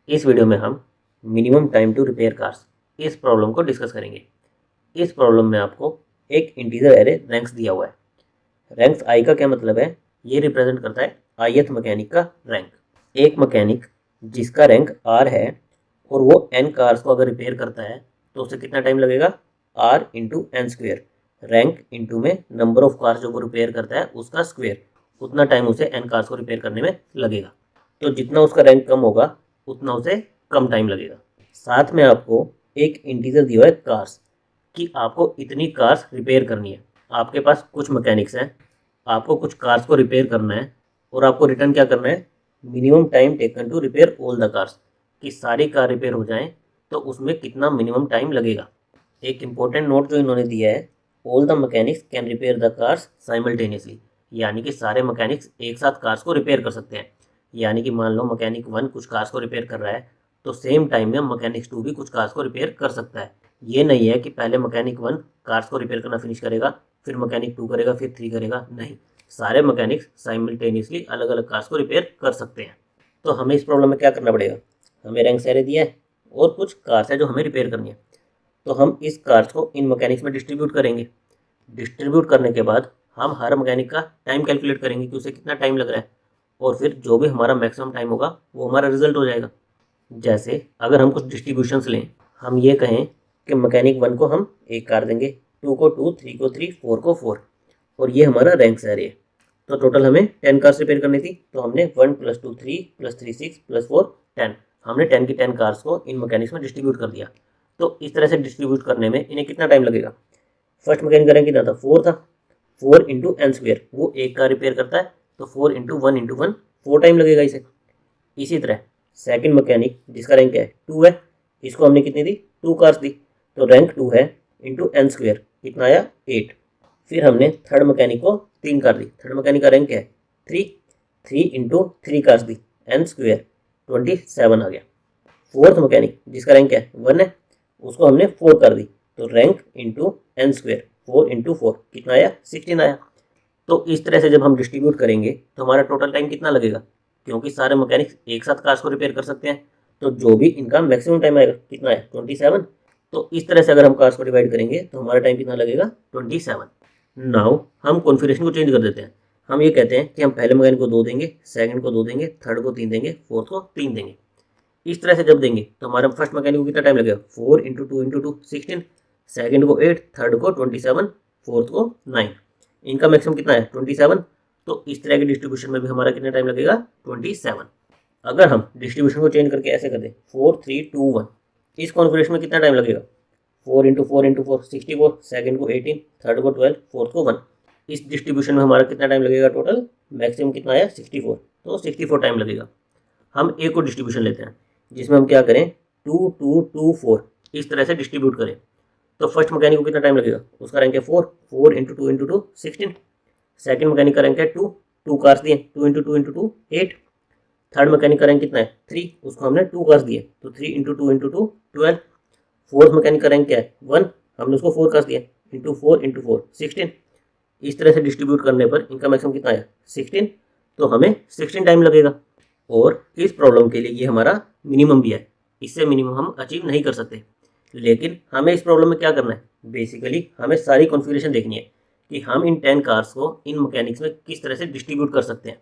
इस वीडियो में हम minimum time to repair cars इस प्रॉब्लम को डिस्कस करेंगे। इस प्रॉब्लम में आपको एक इंटीजर एरे रैंक्स दिया हुआ है। रैंक्स आई का क्या मतलब है? ये रिप्रेजेंट करता है ith मैकेनिक का रैंक। एक मैकेनिक जिसका रैंक आर है और वो एन कार्स को अगर रिपेयर करता है तो उसे कितना टाइम लगेगा? R into N square. Rank into में नंबर ऑफ कार्स जो वो रिपेयर करता है उसका स्क्वेयर, उतना टाइम उसे एन कार्स को रिपेयर करने में लगेगा। तो जितना उसका रैंक कम होगा उतना उसे कम टाइम लगेगा। साथ में आपको एक इंटीजर दिया है कार्स कि आपको इतनी कार्स रिपेयर करनी है। आपके पास कुछ मैकेनिक्स हैं, आपको कुछ कार्स को रिपेयर करना है और आपको रिटर्न क्या करना है? Minimum time taken to repair all the cars, कि सारी कार रिपेयर हो जाएं तो उसमें कितना मिनिमम टाइम लगेगा। एक इम्पोर्टेंट नोट जो इन्होंने दिया है, all the mechanics can repair the cars simultaneously, यानी कि सारे मैकेनिक्स एक साथ कार्स को रिपेयर कर सकते हैं। यानी कि मान लो मैकेनिक 1 कुछ कार्स को रिपेयर कर रहा है तो सेम टाइम में मैकेनिक 2 भी कुछ कार्स को रिपेयर कर सकता है। ये नहीं है कि पहले मैकेनिक 1 कार्स को रिपेयर करना फिनिश करेगा, फिर मैकेनिक 2 करेगा, फिर 3 करेगा। नहीं, सारे मैकेनिक्स साइमल्टेनियसली अलग अलग कार्स को रिपेयर कर सकते हैं। तो हमें इस प्रॉब्लम में क्या करना पड़ेगा? हमें रैंक एरे दिया है और कुछ कार्स है जो हमें रिपेयर करनी है। तो हम इस कार्स को इन मैकेनिक्स में डिस्ट्रीब्यूट करेंगे। डिस्ट्रीब्यूट करने के बाद हम हर मैकेनिक का टाइम कैलकुलेट करेंगे कि उसे कितना टाइम लग रहा है, और फिर जो भी हमारा मैक्सिमम टाइम होगा वो हमारा रिजल्ट हो जाएगा। जैसे अगर हम कुछ डिस्ट्रीब्यूशंस लें, हम ये कहें कि मैकेनिक 1 को हम एक कार देंगे, 2 को 2, 3 को 3, 4 को 4, और ये हमारा रैंक एरे है। तो टोटल हमें 10 कार्स रिपेयर करनी थी, तो हमने 1 + 2 3 + 3 6 + 4 10, हमने 10 की 10 कार्स को इन मैकेनिक्स में डिस्ट्रीब्यूट कर दिया। तो इस तरह से डिस्ट्रीब्यूट करने में इन्हें कितना टाइम लगेगा? फर्स्ट मैकेनिक का रैंक कितना था? 4 था। 4 इंटू एन स्क्वेयर, वो एक कार रिपेयर करता है, तो 4 इंटू 1 इंटू 1 4 टाइम लगेगा इसे। इसी तरह सेकंड मैकेनिक जिसका रैंक है 2 है, इसको हमने कितनी दी? 2 कार्स दी, तो रैंक 2 है इंटू एन स्क्वेयर, कितना आया? 8। फिर हमने थर्ड मैकेनिक को 3 कार दी, थर्ड मैकेनिक का रैंक है 3, 3 इंटू 3 कार्स दी, एन स्क्वेयर 27 आ गया। फोर्थ मैकेनिक जिसका रैंक है 1 है, उसको हमने 4 कर दी, तो rank into N square 4 into 4 कितना आया? 16 आया। तो इस तरह से जब हम डिस्ट्रीब्यूट करेंगे तो हमारा टोटल टाइम कितना लगेगा? क्योंकि सारे मैकेनिक्स एक साथ कार्स को रिपेयर कर सकते हैं, तो जो भी इनका मैक्सिमम टाइम आएगा कितना है? 27। तो इस तरह से अगर हम कार्स को डिवाइड करेंगे तो हमारा टाइम कितना लगेगा? 27। नाउ हम कॉन्फ़िगरेशन को चेंज कर देते हैं। हम ये कहते हैं कि हम पहले मैकेनिक को 2 देंगे, सेकंड को 2 देंगे, थर्ड को 3 देंगे, फोर्थ को 3 देंगे। इस तरह से जब देंगे तो हमारा फर्स्ट मैकेनिक को कितना टाइम लगेगा? 4 इंटू 2 इंटू 2 16, सेकेंड को 8, थर्ड को 27, फोर्थ को 9। इनका मैक्सिमम कितना है? 27। तो इस तरह के डिस्ट्रीब्यूशन में भी हमारा कितना टाइम लगेगा? 27। अगर हम डिस्ट्रीब्यूशन को चेंज करके ऐसे कर दें 4 3 2 1, इस कॉन्फ़िगरेशन में कितना टाइम लगेगा? 4 इंटू 4 इंटू 4 64, सेकेंड को 18, थर्ड को 12, फोर्थ को 1। इस डिस्ट्रीब्यूशन में हमारा कितना टाइम लगेगा? टोटल मैक्सिमम कितना आया? 64, तो 64 टाइम लगेगा। हम एक और डिस्ट्रीब्यूशन लेते हैं जिसमें हम क्या करें? 2 2 2 4, इस तरह से डिस्ट्रीब्यूट करें। तो फर्स्ट मैकेनिक को कितना टाइम लगेगा? उसका रैंक है 4, 4 इंटू 2 इंटू 2 16। सेकेंड मैकेनिक का रैंक है 2, 2 कार्स दिए, 2 इंटू 2 इंटू 2 8। थर्ड मैकेनिक का रैंक कितना है? 3, उसको हमने 2 कार्स दिए, तो 3 इंटू 2 इंटू 2 12। फोर्थ मैकेनिक का रैंक क्या है? 1, हमने उसको 4 कार्स दिए, इंटू 4 इंटू 4 16। इस तरह से डिस्ट्रीब्यूट करने पर इनका मैक्सिमम कितना आया? 16, तो हमें 16 टाइम लगेगा। और इस प्रॉब्लम के लिए ये हमारा मिनिमम भी है, इससे मिनिमम हम अचीव नहीं कर सकते। लेकिन हमें इस प्रॉब्लम में क्या करना है? बेसिकली हमें सारी कॉन्फ़िगरेशन देखनी है कि हम इन 10 कार्स को इन मैकेनिक्स में किस तरह से डिस्ट्रीब्यूट कर सकते हैं।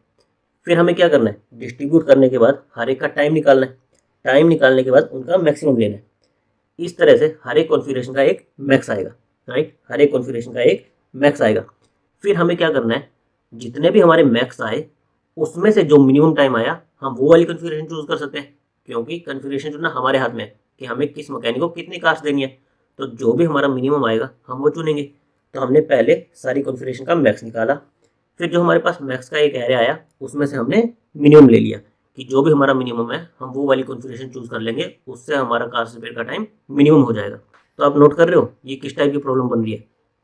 फिर हमें क्या करना है? डिस्ट्रीब्यूट करने के बाद हर एक का टाइम निकालना है। टाइम निकालने के बाद उनका मैक्सिमम लेना है। इस तरह से हर एक कॉन्फ़िगरेशन का एक मैक्स आएगा, राइट? हर एक कॉन्फ़िगरेशन का एक मैक्स आएगा। फिर हमें क्या करना है? जितने भी हमारे मैक्स आए उसमें से जो मिनिमम टाइम आया हम वो वाली कॉन्फ़िगरेशन चूज़ कर सकते हैं, क्योंकि कॉन्फ़िगरेशन चुनना हमारे हाथ में है कि हमें किस मैकेनिक को कितनी कार्स देनी है। तो जो भी हमारा मिनिमम आएगा हम वो चुनेंगे। तो हमने पहले सारी कॉन्फ़िगरेशन का मैक्स निकाला, फिर जो हमारे पास मैक्स का एक एरे आया उसमें से हमने मिनिमम ले लिया कि जो भी हमारा मिनिमम है हम वो वाली कॉन्फ़िगरेशन चूज़ कर लेंगे, उससे हमारा कार्स रिपेयर का टाइम मिनिमम हो जाएगा। तो आप नोट कर रहे हो ये किस टाइप की प्रॉब्लम बन रही है?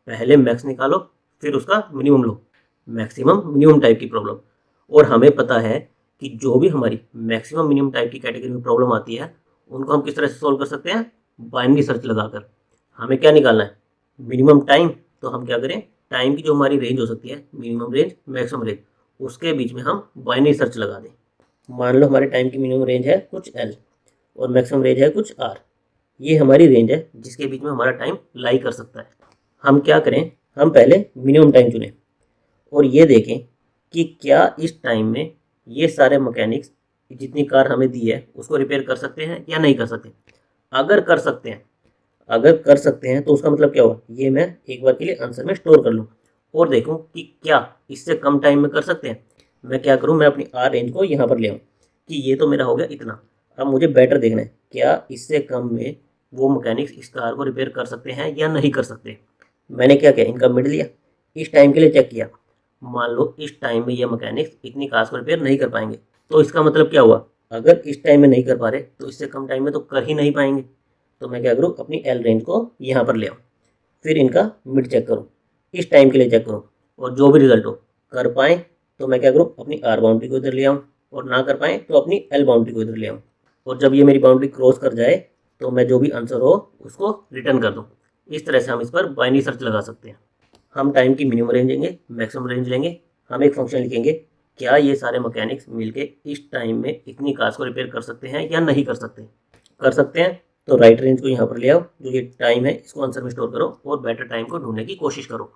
पहले मैक्स निकालो, फिर उसका मिनिमम लो, मैक्सिमम मिनिमम टाइप की प्रॉब्लम। और हमें पता है कि जो भी हमारी मैक्सिमम मिनिमम टाइप की कैटेगरी में प्रॉब्लम आती है उनको हम किस तरह से सॉल्व कर सकते हैं? बाइनरी सर्च लगाकर। हमें क्या निकालना है? Minimum time. तो हम क्या करें? टाइम की जो हमारी रेंज हो सकती है, मिनिमम रेंज मैक्सिमम रेंज, उसके बीच में हम बाइनरी सर्च लगा दें। मान लो हमारे टाइम की मिनिमम रेंज है कुछ एल, और मैक्सिमम रेंज है कुछ आर। ये हमारी रेंज है जिसके बीच में हमारा टाइम लाई कर सकता है। हम क्या करें, हम पहले मिनिमम टाइम चुनें और ये देखें कि क्या इस टाइम में ये सारे मैकेनिक्स जितनी कार हमें दी है उसको रिपेयर कर सकते हैं या नहीं कर सकते। अगर कर सकते हैं, अगर कर सकते हैं तो उसका मतलब क्या हुआ, ये मैं एक बार के लिए आंसर में स्टोर कर लूँ और देखूँ कि क्या इससे कम टाइम में कर सकते हैं। मैं क्या करूँ, मैं अपनी आर रेंज को यहाँ पर ले आऊँ कि ये तो मेरा हो गया इतना। अब मुझे बेटर देखना है क्या इससे कम में वो मैकेनिक्स इस कार को रिपेयर कर सकते हैं या नहीं कर सकते। मैंने क्या किया, इनका मिड लिया, इस टाइम के लिए चेक किया। मान लो इस टाइम में ये मैकेनिक्स इतनी कार्स को रिपेयर नहीं कर पाएंगे, तो इसका मतलब क्या हुआ, अगर इस टाइम में नहीं कर पा रहे तो इससे कम टाइम में तो कर ही नहीं पाएंगे। तो मैं क्या करूँ, अपनी एल रेंज को यहाँ पर ले आऊँ, फिर इनका मिड चेक करूँ, इस टाइम के लिए चेक करूँ और जो भी रिजल्ट हो, कर पाएँ तो मैं क्या करूँ, अपनी आर बाउंड्री को इधर ले आऊँ और ना कर पाएँ तो अपनी एल बाउंड्री को इधर ले आऊँ। और जब ये मेरी बाउंड्री क्रॉस कर जाए तो मैं जो भी आंसर हो उसको रिटर्न कर दूँ। इस तरह से हम इस पर बाइनरी सर्च लगा सकते हैं। हम टाइम की मिनिमम रेंज लेंगे, मैक्सिमम रेंज लेंगे, हम एक फंक्शन लिखेंगे क्या ये सारे मैकेनिक्स मिलके इस टाइम में इतनी कार्स को रिपेयर कर सकते हैं या नहीं कर सकते। कर सकते हैं तो राइट रेंज को यहाँ पर ले आओ, जो ये टाइम है इसको आंसर में स्टोर करो और बेटर टाइम को ढूंढने की कोशिश करो।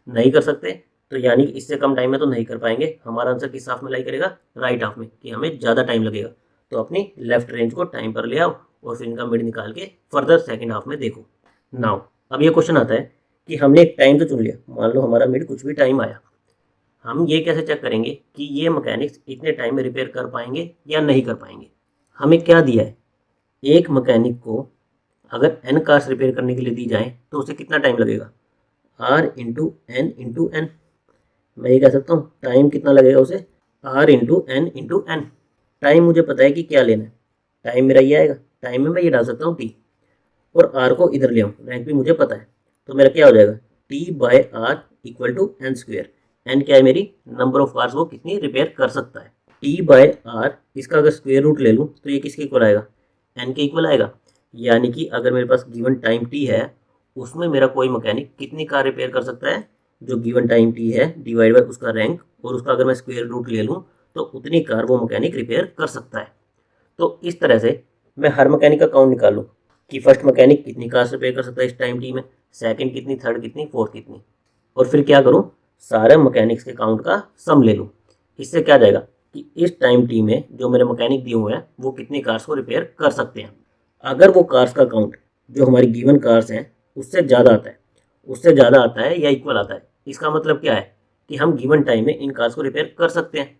नहीं कर सकते तो यानी कि इससे कम टाइम में तो नहीं कर पाएंगे, हमारा आंसर किस हाफ में लाई करेगा, राइट हाफ में, कि हमें ज़्यादा टाइम लगेगा। तो अपनी लेफ्ट रेंज को टाइम पर ले आओ और फिर इनका मिड निकाल के फर्दर सेकेंड हाफ में देखो। नाउ अब ये क्वेश्चन आता है कि हमने एक टाइम तो चुन लिया, मान लो हमारा मिड कुछ भी टाइम आया, हम ये कैसे चेक करेंगे कि ये मैकेनिक्स इतने टाइम में रिपेयर कर पाएंगे या नहीं कर पाएंगे। हमें क्या दिया है, एक मैकेनिक को अगर एन कार्स रिपेयर करने के लिए दी जाए तो उसे कितना टाइम लगेगा, आर इंटू एन। मैं ये कह सकता हूँ टाइम कितना लगेगा उसे, आर इंटू एन। टाइम मुझे पता है कि क्या लेना है, टाइम मेरा ये आएगा, टाइम में मैं ये डाल सकता हूँ टी, और आर को इधर ले आऊँ, रैंक भी मुझे पता है। तो मेरा क्या हो जाएगा, T by R equal to N square. N क्या है, मेरी नंबर ऑफ कार्स वो कितनी रिपेयर कर सकता है। टी बाय आर, इसका अगर स्क्वेयर रूट ले लूँ तो ये किसके इक्वल आएगा, एन के इक्वल आएगा। यानी कि अगर मेरे पास गिवन टाइम टी है उसमें मेरा कोई मैकेनिक कितनी कार रिपेयर कर सकता है, जो गिवन टाइम टी है डिवाइड बाय उसका रैंक, और उसका अगर मैं स्क्वेयर रूट ले लूँ तो उतनी कार वो मैकेनिक रिपेयर कर सकता है। तो इस तरह से मैं हर मैकेनिक का काउंट निकालूँ कि फर्स्ट मैकेनिक कितनी कार रिपेयर कर सकता है इस टाइम टी में, सेकंड कितनी, थर्ड कितनी, फोर्थ कितनी, और फिर क्या करूँ, सारे मैकेनिक्स के काउंट का सम ले लूँ। इससे क्या जाएगा कि इस टाइम टी में जो मेरे मैकेनिक दिए हुए हैं वो कितनी कार्स को रिपेयर कर सकते हैं। अगर वो कार्स का काउंट जो हमारी गिवन कार्स हैं उससे ज़्यादा आता है, उससे ज़्यादा आता है या इक्वल आता है, इसका मतलब क्या है कि हम गिवन टाइम में इन कार्स को रिपेयर कर सकते हैं,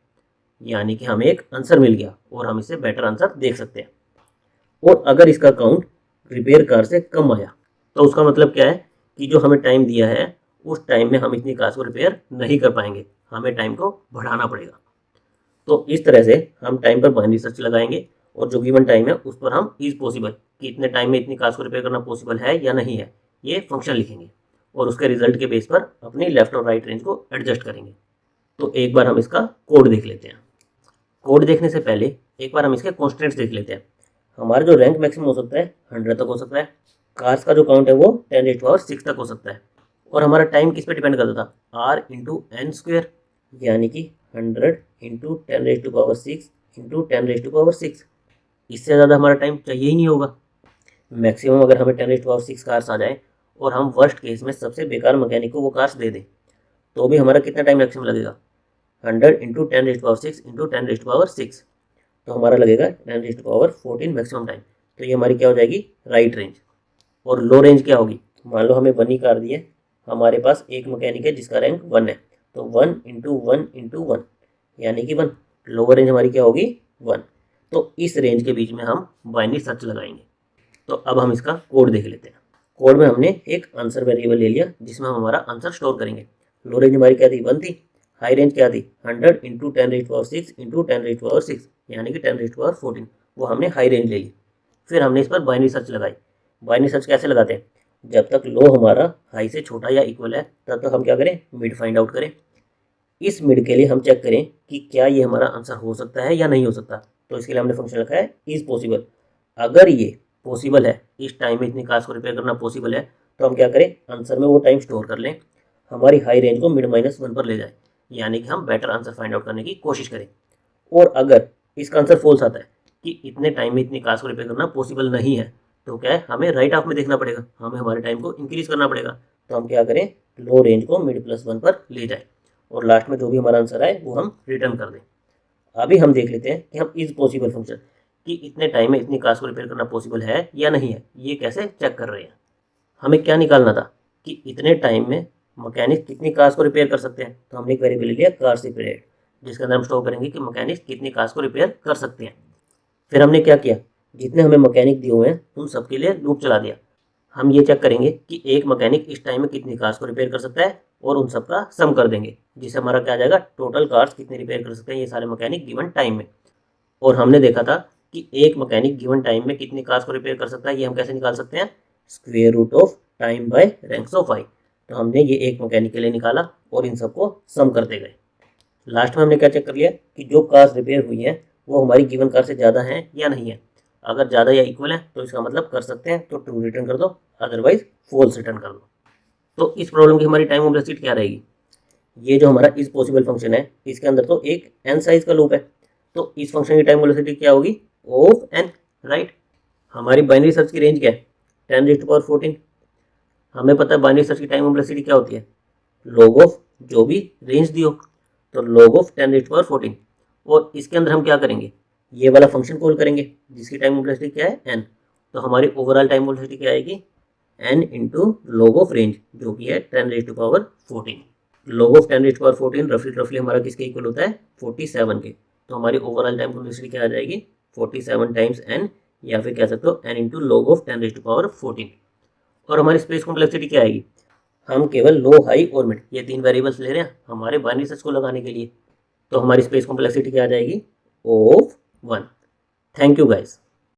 यानी कि हमें एक आंसर मिल गया और हम इससे बेटर आंसर देख सकते हैं। और अगर इसका काउंट रिपेयर कार से कम आया तो उसका मतलब क्या है कि जो हमें टाइम दिया है उस टाइम में हम इतनी कार्स को रिपेयर नहीं कर पाएंगे, हमें टाइम को बढ़ाना पड़ेगा। तो इस तरह से हम टाइम पर बाइनरी सर्च लगाएंगे और जो गिवन टाइम है उस पर हम इज पॉसिबल कि इतने टाइम में इतनी कार्स को रिपेयर करना पॉसिबल है या नहीं है, ये फंक्शन लिखेंगे और उसके रिजल्ट के बेस पर अपनी लेफ्ट और राइट रेंज को एडजस्ट करेंगे। तो एक बार हम इसका कोड देख लेते हैं। कोड देखने से पहले एक बार हम इसके कॉन्स्टेंट्स देख लेते हैं। हमारा जो रैंक मैक्सिमम हो सकता है 100 तक हो सकता है, कार्स का जो काउंट है वो 10⁻6 तक हो सकता है, और हमारा टाइम किस पे डिपेंड करता था, आर इंटू एन स्क्वेयर, यानी कि 100 इंटू 10⁻6 इंटू 10⁻6। इससे ज़्यादा हमारा टाइम चाहिए ही नहीं होगा। मैक्सिमम अगर हमें 10⁻6 कार्स आ जाए और हम वर्स्ट केस में सबसे बेकार मैकेनिक को वो कार्स दे दें तो भी हमारा कितना टाइम मैक्सिमम लगेगा, 100 इंटू 10⁻6 इंटू 10⁻6, तो हमारा लगेगा 10⁻14 मैक्सिमम टाइम। तो ये हमारी क्या हो जाएगी, राइट रेंज। और लो रेंज क्या होगी, मान लो हमें 1 ही कार दी है, हमारे पास एक मैकेनिक है जिसका रैंक 1 है, तो 1 इंटू 1 इंटू 1 यानी कि 1। लोअर रेंज हमारी क्या होगी, 1। तो इस रेंज के बीच में हम बाइनरी सर्च लगाएंगे। तो अब हम इसका कोड देख लेते हैं। कोड में हमने एक आंसर वेरिएबल ले लिया जिसमें हम हमारा आंसर स्टोर करेंगे। लो रेंज हमारी क्या थी, 1 थी, हाई रेंज क्या थी, 100 इंटू 10⁻6 इंटू 10⁻6 यानी कि 10⁻14, वो हमने हाई रेंज ले ली। फिर हमने इस पर बाइनरी सर्च लगाई। बाइनरी सर्च कैसे लगाते हैं, जब तक लो हमारा हाई से छोटा या इक्वल है तब तक हम क्या करें, मिड फाइंड आउट करें। इस मिड के लिए हम चेक करें कि क्या ये हमारा आंसर हो सकता है या नहीं हो सकता। तो इसके लिए हमने फंक्शन रखा है इज पॉसिबल। अगर ये पॉसिबल है, इस टाइम में इतनी कार्स को रिपेयर करना पॉसिबल है, तो हम क्या करें, आंसर में वो टाइम स्टोर कर लें, हमारी हाई रेंज को मिड -1 पर ले जाए, यानी कि हम बेटर आंसर फाइंड आउट करने की कोशिश करें। और अगर इसका आंसर फॉल्स आता है कि इतने टाइम में इतनी कार्स को रिपेयर करना पॉसिबल नहीं है, तो क्या है, हमें राइट हाफ में देखना पड़ेगा, हमें हमारे टाइम को इंक्रीज करना पड़ेगा। तो हम क्या करें, लो रेंज को मिड प्लस 1 पर ले जाए और लास्ट में जो भी हमारा आंसर आए वो हम रिटर्न कर दें। अभी हम देख लेते हैं कि हम इज पॉसिबल फंक्शन कि इतने टाइम में इतनी कार्स को रिपेयर करना पॉसिबल है या नहीं है, ये कैसे चेक कर रहे हैं। हमें क्या निकालना था कि इतने टाइम में मैकेनिक कितनी कार्स को रिपेयर कर सकते हैं, तो हमने एक वेरिएबल ले लिया कार्स रिपेयर्ड, जिसके अंदर हम स्टोर करेंगे कि मैकेनिक कितनी कार्स को रिपेयर कर सकते हैं। फिर हमने क्या किया, जितने हमें मैकेनिक दिए हुए हैं उन सबके लिए लूप चला दिया। हम ये चेक करेंगे कि एक मैकेनिक इस टाइम में कितनी कार्स को रिपेयर कर सकता है और उन सबका सम कर देंगे, जिससे हमारा क्या आ जाएगा, टोटल कार्स कितनी रिपेयर कर सकते हैं ये सारे मैकेनिक गिवन टाइम में। और हमने देखा था कि एक मैकेनिक गिवन टाइम में कितनी कार्स को रिपेयर कर सकता है, ये हम कैसे निकाल सकते हैं, square root of time by ranks of I. तो हमने ये एक मैकेनिक के लिए निकाला और इन सबको सम करते गए। लास्ट में हमने क्या चेक कर लिया कि जो कार्स रिपेयर हुई हैं वो हमारी गिवन कार से ज़्यादा हैं या नहीं है। अगर ज़्यादा या इक्वल है तो इसका मतलब कर सकते हैं, तो ट्रू रिटर्न कर दो, अदरवाइज फॉल्स रिटर्न कर दो। तो इस प्रॉब्लम की हमारी टाइम कॉम्प्लेक्सिटी क्या रहेगी, ये जो हमारा इज पॉसिबल फंक्शन है इसके अंदर तो एक एन साइज का लूप है, तो इस फंक्शन की टाइम कॉम्प्लेक्सिटी क्या होगी, ऑफ एन, राइट। हमारी बाइनरी सर्च की रेंज क्या है, 10⁻14। हमें पता है बाइनरी सर्च की टाइम कॉम्प्लेक्सिटी क्या होती है, लॉग ऑफ जो भी रेंज दी हो, तो लॉग ऑफ 10⁻14। और इसके अंदर हम क्या करेंगे, ये वाला फंक्शन कॉल करेंगे जिसकी टाइम कॉम्प्लेक्सिटी क्या है, एन। तो हमारी ओवरऑल टाइम कॉम्प्लेक्सिटी क्या आएगी, N into log of range जो कि है 10⁻14। लॉग ऑफ 10⁻14 रफली हमारा किसके इक्वल होता है, 47 के। तो हमारी ओवरऑल टाइम कॉम्प्लेक्सिटी क्या आ जाएगी, 47 टाइम्स एन, या फिर कह सकते हो एन इंटू लॉग ऑफ 10⁻14। और हमारी स्पेस कॉम्प्लेक्सिटी क्या आएगी, हम केवल लो, हाई और मिड ये 3 वेरिएबल्स ले रहे हैं हमारे बाइनरी सर्च को लगाने के लिए, तो हमारी स्पेस कॉम्प्लेक्सिटी क्या आ जाएगी, ऑफ 1। Thank you guys.